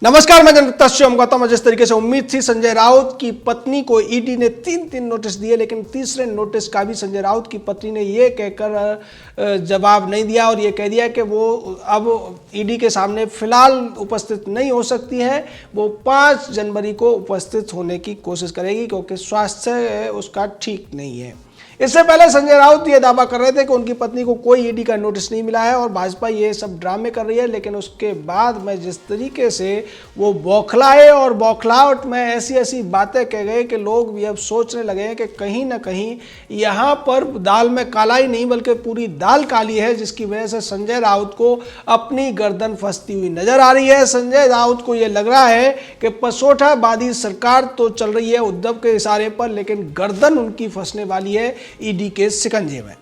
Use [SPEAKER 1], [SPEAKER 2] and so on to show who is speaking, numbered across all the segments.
[SPEAKER 1] नमस्कार, मैं जनता गौतम। जिस तरीके से उम्मीद थी संजय राउत की पत्नी को ईडी ने तीन नोटिस दिए, लेकिन तीसरे नोटिस का भी संजय राउत की पत्नी ने ये कहकर जवाब नहीं दिया और ये कह दिया कि वो अब ईडी के सामने फिलहाल उपस्थित नहीं हो सकती है। वो 5 जनवरी को उपस्थित होने की कोशिश करेगी क्योंकि स्वास्थ्य उसका ठीक नहीं है। इससे पहले संजय राउत ये दावा कर रहे थे कि उनकी पत्नी को कोई ईडी का नोटिस नहीं मिला है और भाजपा ये सब ड्रामे कर रही है, लेकिन उसके बाद में जिस तरीके से वो बौखलाए और बौखलाहट में ऐसी बातें कह गए कि लोग भी अब सोचने लगे हैं कि कहीं ना कहीं यहाँ पर दाल में काला ही नहीं बल्कि पूरी दाल काली है, जिसकी वजह से संजय राउत को अपनी गर्दन फंसती हुई नजर आ रही है। संजय राउत को ये लग रहा है कि पसोठाबादी सरकार तो चल रही है उद्धव के इशारे पर, लेकिन गर्दन उनकी फंसने वाली है ईडी के शिकंजे में।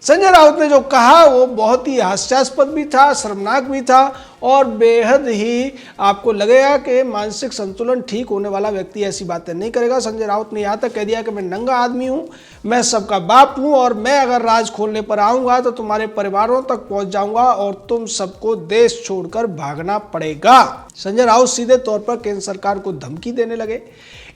[SPEAKER 1] संजय राउत ने जो कहा वो बहुत ही हास्यास्पद भी था, शर्मनाक भी था और बेहद ही आपको लगेगा कि मानसिक संतुलन ठीक होने वाला व्यक्ति ऐसी बातें नहीं करेगा। संजय राउत ने यहाँ तक कह दिया कि मैं नंगा आदमी हूँ, मैं सबका बाप हूँ और मैं अगर राज खोलने पर आऊँगा तो तुम्हारे परिवारों तक पहुँच जाऊँगा और तुम सबको देश छोड़कर भागना पड़ेगा। संजय राउत सीधे तौर पर केंद्र सरकार को धमकी देने लगे।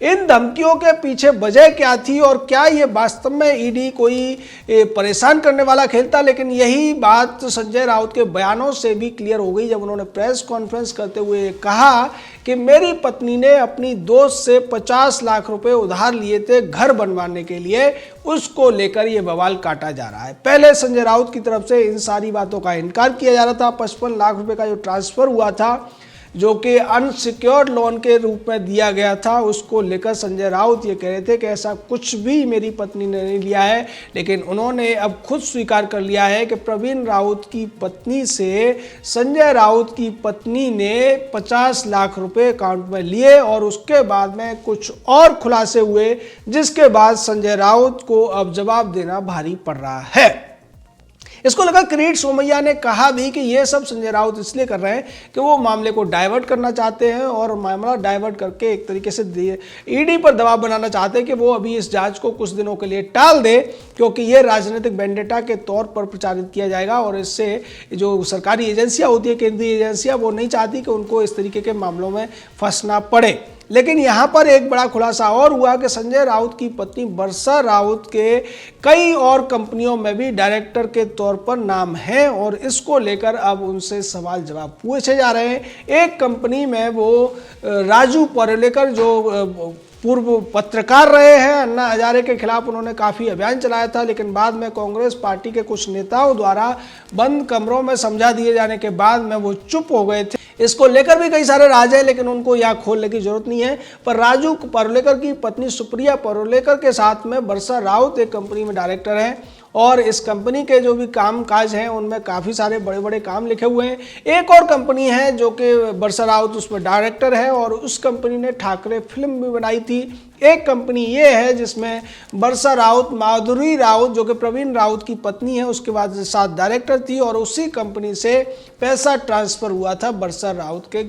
[SPEAKER 1] इन धमकियों के पीछे वजह क्या थी और क्या ये वास्तव में ईडी कोई परेशान करने वाला खेल था? लेकिन यही बात संजय राउत के बयानों से भी क्लियर हो गई जब उन्होंने प्रेस कॉन्फ्रेंस करते हुए कहा कि मेरी पत्नी ने अपनी दोस्त से 50 लाख रुपए उधार लिए थे घर बनवाने के लिए, उसको लेकर ये बवाल काटा जा रहा है। पहले संजय राउत की तरफ से इन सारी बातों का इनकार किया जा रहा था। 55 लाख रुपए का जो ट्रांसफर हुआ था, जो कि अनसिक्योर्ड लोन के रूप में दिया गया था, उसको लेकर संजय राउत ये कह रहे थे कि ऐसा कुछ भी मेरी पत्नी ने नहीं लिया है। लेकिन उन्होंने अब खुद स्वीकार कर लिया है कि प्रवीण राउत की पत्नी से संजय राउत की पत्नी ने 50 लाख रुपए अकाउंट में लिए और उसके बाद में कुछ और खुलासे हुए, जिसके बाद संजय राउत को अब जवाब देना भारी पड़ रहा है। इसको लगा किरीट सोमैया ने कहा भी कि ये सब संजय राउत इसलिए कर रहे हैं कि वो मामले को डाइवर्ट करना चाहते हैं और मामला डाइवर्ट करके एक तरीके से ईडी पर दबाव बनाना चाहते हैं कि वो अभी इस जांच को कुछ दिनों के लिए टाल दे, क्योंकि ये राजनीतिक वेंडेटा के तौर पर प्रचारित किया जाएगा और इससे जो सरकारी एजेंसियां होती है, केंद्रीय एजेंसियां, वो नहीं चाहती कि उनको इस तरीके के मामलों में फंसना पड़े। लेकिन यहाँ पर एक बड़ा खुलासा और हुआ कि संजय राउत की पत्नी वर्षा राउत के कई और कंपनियों में भी डायरेक्टर के तौर पर नाम है और इसको लेकर अब उनसे सवाल जवाब पूछे जा रहे हैं। एक कंपनी में वो राजू परेलेकर जो पूर्व पत्रकार रहे हैं, अन्ना हजारे के खिलाफ उन्होंने काफ़ी अभियान चलाया था, लेकिन बाद में कांग्रेस पार्टी के कुछ नेताओं द्वारा बंद कमरों में समझा दिए जाने के बाद में वो चुप हो गए थे। इसको लेकर भी कई सारे राज हैं, लेकिन उनको यहाँ खोलने की जरूरत नहीं है। पर राजू परेलेकर की पत्नी सुप्रिया परेलेकर के साथ में वर्षा राउत एक कंपनी में डायरेक्टर है और इस कंपनी के जो भी काम काज हैं उनमें काफ़ी सारे बड़े बड़े काम लिखे हुए हैं। एक और कंपनी है जो कि वर्षा राउत उसमें डायरेक्टर है और उस कंपनी ने ठाकरे फिल्म भी बनाई थी। एक कंपनी ये है जिसमें वर्षा राउत, माधुरी राउत जो कि प्रवीण राउत की पत्नी है, उसके बाद साथ डायरेक्टर थी और उसी कंपनी से पैसा ट्रांसफर हुआ था वर्षा राउत के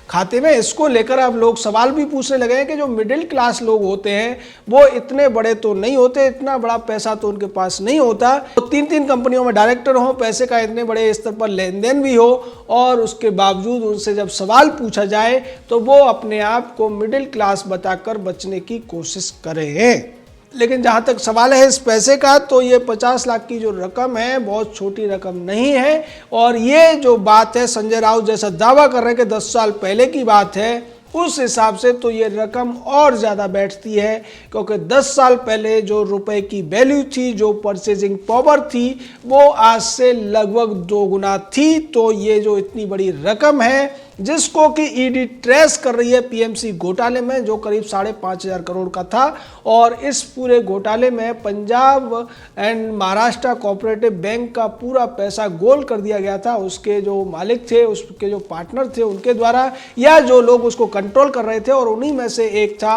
[SPEAKER 1] खाते में। इसको लेकर अब लोग सवाल भी पूछने लगे हैं कि जो मिडिल क्लास लोग होते हैं वो इतने बड़े तो नहीं होते, इतना बड़ा पैसा तो उनके पास नहीं होता। तो 3 कंपनियों में डायरेक्टर हो, पैसे का इतने बड़े स्तर पर लेन देन भी हो और उसके बावजूद उनसे जब सवाल पूछा जाए तो वो अपने आप को मिडिल क्लास बताकर बचने की कोशिश करें। लेकिन जहां तक सवाल है इस पैसे का, तो ये 50 लाख की जो रकम है बहुत छोटी रकम नहीं है और ये जो बात है संजय राउत जैसा दावा कर रहे हैं कि 10 साल पहले की बात है, उस हिसाब से तो ये रकम और ज़्यादा बैठती है, क्योंकि 10 साल पहले जो रुपए की वैल्यू थी, जो परचेजिंग पावर थी, वो आज से लगभग 2 गुना थी। तो ये जो इतनी बड़ी रकम है जिसको कि ईडी ट्रेस कर रही है पीएमसी घोटाले में, जो करीब 5,500 करोड़ का था और इस पूरे घोटाले में Punjab and Maharashtra cooperative bank का पूरा पैसा गोल कर दिया गया था। उसके जो मालिक थे, उसके जो पार्टनर थे उनके द्वारा, या जो लोग उसको कंट्रोल कर रहे थे, और उन्हीं में से एक था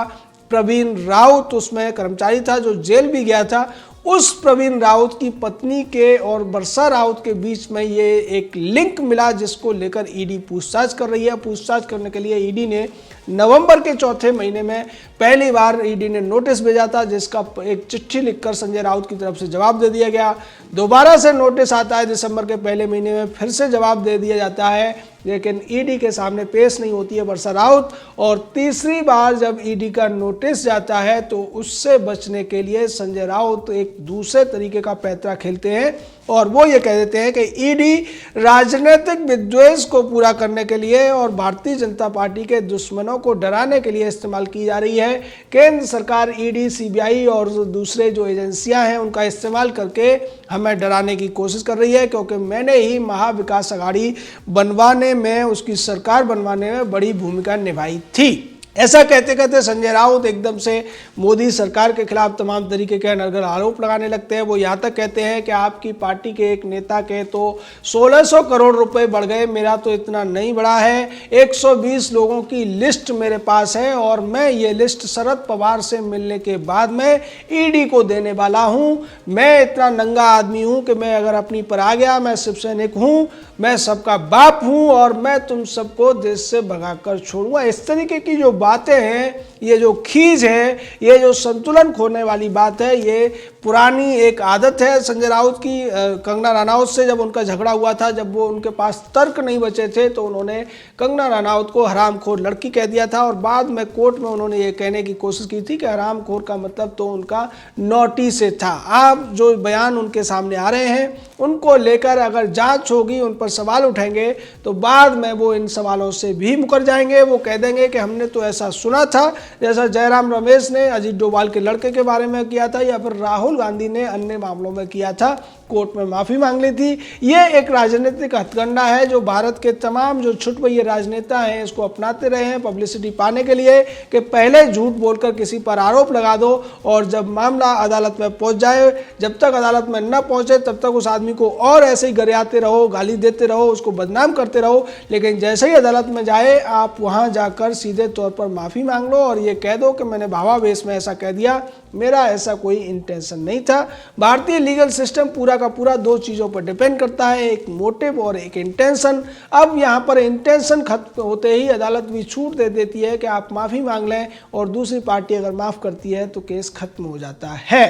[SPEAKER 1] प्रवीण राउत, उसमें कर्मचारी था जो जेल भी गया था। उस प्रवीण राउत की पत्नी के और वर्षा राउत के बीच में ये एक लिंक मिला, जिसको लेकर ईडी पूछताछ कर रही है। पूछताछ करने के लिए ईडी ने नवंबर के चौथे महीने में पहली बार ईडी ने नोटिस भेजा था, जिसका एक चिट्ठी लिखकर संजय राउत की तरफ से जवाब दे दिया गया। दोबारा से नोटिस आता है दिसंबर के पहले महीने में, फिर से जवाब दे दिया जाता है। लेकिन ईडी के सामने पेश नहीं होती है वर्षा राउत। और तीसरी बार जब ईडी का नोटिस जाता है तो उससे बचने के लिए संजय राउत एक दूसरे तरीके का पैंतरा खेलते हैं और वो ये कह देते हैं कि ईडी राजनीतिक विद्वेष को पूरा करने के लिए और भारतीय जनता पार्टी के दुश्मनों को डराने के लिए इस्तेमाल की जा रही है। केंद्र सरकार ईडी, सीबीआई और दूसरे जो एजेंसियां हैं उनका इस्तेमाल करके हमें डराने की कोशिश कर रही है, क्योंकि मैंने ही महाविकास अघाड़ी बनवाने में, उसकी सरकार बनवाने में बड़ी भूमिका निभाई थी। ऐसा कहते कहते संजय राउत एकदम से मोदी सरकार के खिलाफ तमाम तरीके के अनर्गल आरोप लगाने लगते हैं। वो यहाँ तक कहते हैं कि आपकी पार्टी के एक नेता के तो 1600 करोड़ रुपए बढ़ गए, मेरा तो इतना नहीं बढ़ा है। 120 लोगों की लिस्ट मेरे पास है और मैं ये लिस्ट शरद पवार से मिलने के बाद में ईडी को देने वाला हूँ। मैं इतना नंगा आदमी हूँ कि मैं अगर अपनी पर आ गया, मैं शिव सैनिक हूँ, मैं सबका बाप हूँ और मैं तुम सबको देश से भगाकर छोड़ूंगा। इस तरीके की जो बातें हैं, ये जो खींच है, ये जो संतुलन खोने वाली बात है, ये पुरानी एक आदत है संजय राउत की। कंगना रनौत से जब उनका झगड़ा हुआ था, जब वो उनके पास तर्क नहीं बचे थे, तो उन्होंने कंगना रनौत को हरामखोर लड़की कह दिया था और बाद में कोर्ट में उन्होंने ये कहने की कोशिश की थी कि हरामखोर का मतलब तो उनका नौटी से था। आप जो बयान उनके सामने आ रहे हैं उनको लेकर अगर जांच होगी, उन पर सवाल उठेंगे तो बाद में वो इन सवालों से भी मुकर जाएंगे। वो कह देंगे कि हमने तो ऐसा सुना था, जैसा जयराम रमेश ने अजीत डोभाल के लड़के के बारे में किया था या फिर राहुल गांधी ने अन्य मामलों में किया था, कोर्ट में माफी मांग ली थी। ये एक राजनीतिक हथकंडा है जो भारत के तमाम जो छुटपैये राजनेता हैं इसको अपनाते रहे हैं पब्लिसिटी पाने के लिए, कि पहले झूठ बोलकर किसी पर आरोप लगा दो और जब मामला अदालत में पहुंच जाए, जब तक अदालत में न पहुंचे तब तक उस आदमी को और ऐसे ही गरियाते रहो, गाली देते रहो, उसको बदनाम करते रहो। लेकिन जैसे ही अदालत में जाए, आप वहां जाकर सीधे तौर पर माफी मांग लो और ये कह दो कि मैंने भावावेश में ऐसा कह दिया, मेरा ऐसा कोई इंटेंशन नहीं था। भारतीय लीगल सिस्टम पूरा का पूरा दो चीज़ों पर डिपेंड करता है, एक मोटिव और एक इंटेंशन। अब यहाँ पर इंटेंशन खत्म होते ही अदालत भी छूट दे देती है कि आप माफ़ी मांग लें और दूसरी पार्टी अगर माफ़ करती है तो केस खत्म हो जाता है।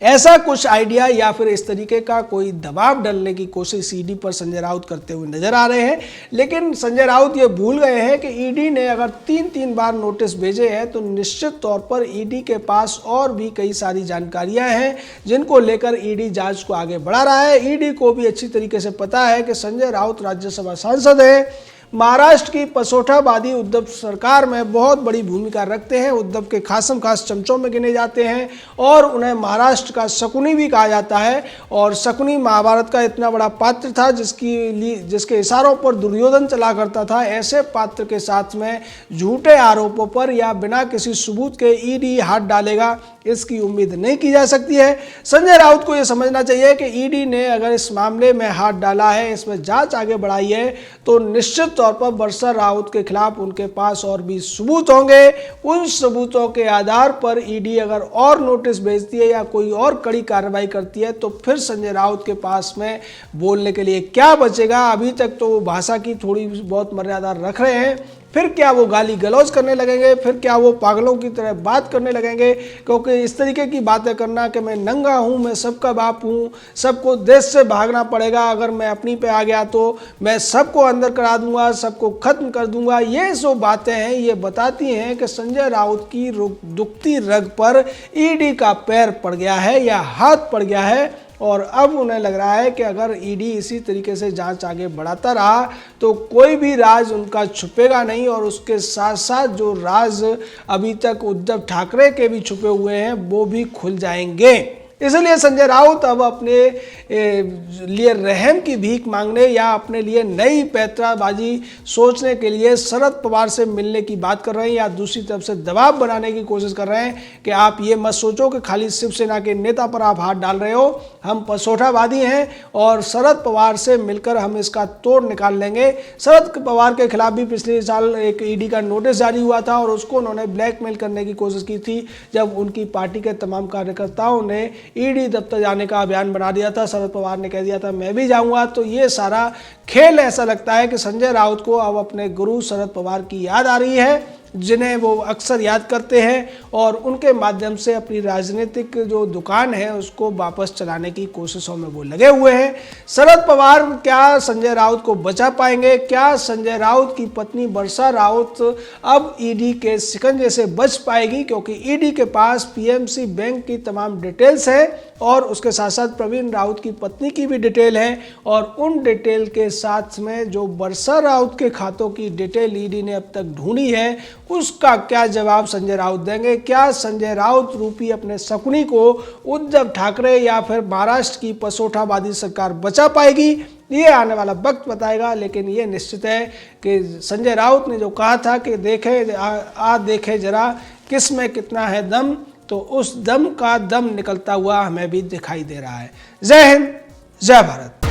[SPEAKER 1] ऐसा कुछ आइडिया या फिर इस तरीके का कोई दबाव डालने की कोशिश ईडी पर संजय राउत करते हुए नजर आ रहे हैं। लेकिन संजय राउत ये भूल गए हैं कि ईडी ने अगर 3 बार नोटिस भेजे हैं तो निश्चित तौर पर ईडी के पास और भी कई सारी जानकारियां हैं जिनको लेकर ईडी जांच को आगे बढ़ा रहा है। ईडी को भी अच्छी तरीके से पता है कि संजय राउत राज्यसभा सांसद है, महाराष्ट्र की पसोठावादी उद्धव सरकार में बहुत बड़ी भूमिका रखते हैं, उद्धव के खासम खास चमचों में गिने जाते हैं और उन्हें महाराष्ट्र का शकुनी भी कहा जाता है। और शकुनी महाभारत का इतना बड़ा पात्र था जिसके इशारों पर दुर्योधन चला करता था। ऐसे पात्र के साथ में झूठे आरोपों पर या बिना किसी सबूत के ईडी हाथ डालेगा, इसकी उम्मीद नहीं की जा सकती है। संजय राउत को यह समझना चाहिए कि ईडी ने अगर इस मामले में हाथ डाला है, इसमें जांच आगे बढ़ाई है, तो निश्चित तौर पर वर्षा राउत के खिलाफ उनके पास और भी सबूत होंगे। उन सबूतों के आधार पर ईडी अगर और नोटिस भेजती है या कोई और कड़ी कार्रवाई करती है तो फिर संजय राउत के पास में बोलने के लिए क्या बचेगा। अभी तक तो वो भाषा की थोड़ी बहुत मर्यादा रख रहे हैं, फिर क्या वो गाली गलौज करने लगेंगे, फिर क्या वो पागलों की तरह बात करने लगेंगे। क्योंकि इस तरीके की बातें करना कि मैं नंगा हूँ, मैं सबका बाप हूँ, सबको देश से भागना पड़ेगा, अगर मैं अपनी पे आ गया तो मैं सबको अंदर करा दूंगा, सबको खत्म कर दूंगा, ये जो बातें हैं ये बताती हैं कि संजय राउत की दुखती रग पर ईडी का पैर पड़ गया है या हाथ पड़ गया है। और अब उन्हें लग रहा है कि अगर ईडी इसी तरीके से जांच आगे बढ़ाता रहा तो कोई भी राज उनका छुपेगा नहीं और उसके साथ साथ जो राज अभी तक उद्धव ठाकरे के भी छुपे हुए हैं वो भी खुल जाएंगे। इसलिए संजय राउत अब अपने लिए रहम की भीख मांगने या अपने लिए नई पैंतराबाजी सोचने के लिए शरद पवार से मिलने की बात कर रहे हैं या दूसरी तरफ से दबाव बनाने की कोशिश कर रहे हैं कि आप ये मत सोचो कि खाली शिवसेना के नेता पर आप हाथ डाल रहे हो, हम पसोठावादी हैं और शरद पवार से मिलकर हम इसका तोड़ निकाल लेंगे। शरद पवार के खिलाफ भी पिछले साल एक ईडी का नोटिस जारी हुआ था और उसको उन्होंने ब्लैकमेल करने की कोशिश की थी जब उनकी पार्टी के तमाम कार्यकर्ताओं ने ईडी दफ्तर जाने का अभियान बना दिया था। शरद पवार ने कह दिया था मैं भी जाऊंगा। तो ये सारा खेल ऐसा लगता है कि संजय राउत को अब अपने गुरु शरद पवार की याद आ रही है जिन्हें वो अक्सर याद करते हैं और उनके माध्यम से अपनी राजनीतिक जो दुकान है उसको वापस चलाने की कोशिशों में वो लगे हुए हैं। शरद पवार क्या संजय राउत को बचा पाएंगे? क्या संजय राउत की पत्नी वर्षा राउत अब ईडी के शिकंजे से बच पाएगी? क्योंकि ईडी के पास पीएमसी बैंक की तमाम डिटेल्स है और उसके साथ साथ प्रवीण राउत की पत्नी की भी डिटेल है और उन डिटेल के साथ में जो वर्षा राउत के खातों की डिटेल ईडी ने अब तक ढूंढी है उसका क्या जवाब संजय राउत देंगे? क्या संजय राउत रूपी अपने शकुनी को उद्धव ठाकरे या फिर महाराष्ट्र की पसोठावादी सरकार बचा पाएगी? ये आने वाला वक्त बताएगा। लेकिन ये निश्चित है कि संजय राउत ने जो कहा था कि देखे जरा किस में कितना है दम, तो उस दम का दम निकलता हुआ हमें भी दिखाई दे रहा है। जय हिंद, जय भारत।